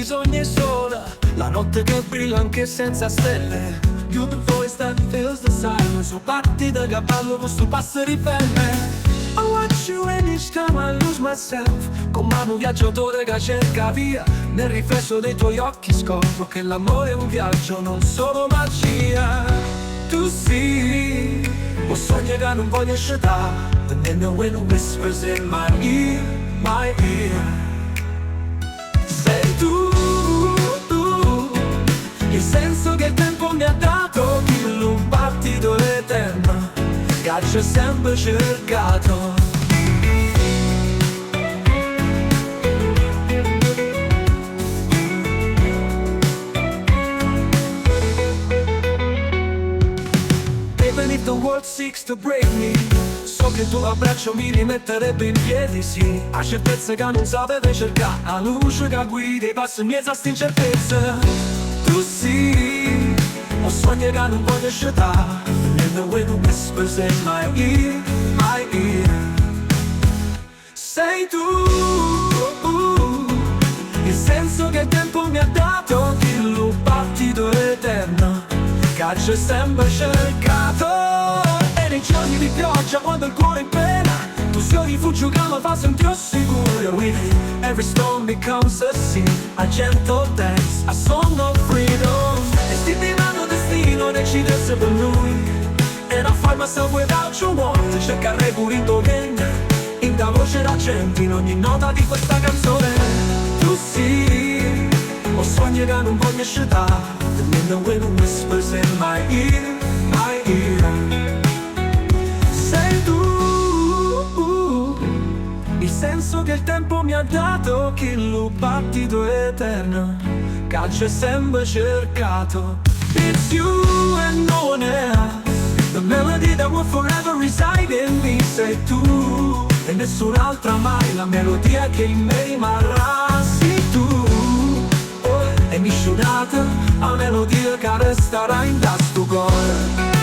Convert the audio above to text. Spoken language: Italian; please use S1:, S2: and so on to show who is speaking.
S1: bisogno è sola, la notte che brilla anche senza stelle. You're the voice that fills the silence. So parti da cavallo con sto passo ribelle. I watch you and each time I lose myself. Con mano viaggiatore che cerca via. Nel riflesso dei tuoi occhi scopro che l'amore è un viaggio, non solo magia. Tu sì, ho sogni che non voglio scegliere. And then the wind whispers in my ear, my ear. Sei tu, il senso che il tempo mi ha dato. In un battito eterno che c'è sempre cercato. Even if the world seeks to break me, so che il tuo abbraccio mi rimetterebbe in piedi, sì. A certezze che non sapevi cercare, a luce che guida i passi miei senza incertezza. Tu sì, ho sogni che non voglio scegliere. And the wind whispers in my ear, my ear. Sei tu, il senso che il tempo mi ha dato. Il tuo battito eterno che c'è sempre cercato. E nei giorni di pioggia quando il cuore è in pena, tu sei il rifugio che mi fa sentire sicuro. With every storm becomes a sea, a gentle dance, a song of freedom. E se divano destino decidesse per lui, and I find myself without you want, cercare pure in domenica, in da voce d'accento, in ogni nota di questa canzone. Tu sì, ho sogni che non voglio scegliere. And the wind whispers in my ear, my ear. Sei tu, il senso che il tempo mi ha dato. Che lo battito eterno che c'è sempre cercato. It's you and no one else, the melody that will forever reside in me. Sei tu e nessun'altra mai, la melodia che in me rimarrà. Sei tu, e miscelata a melodia che resterà in sto cuore.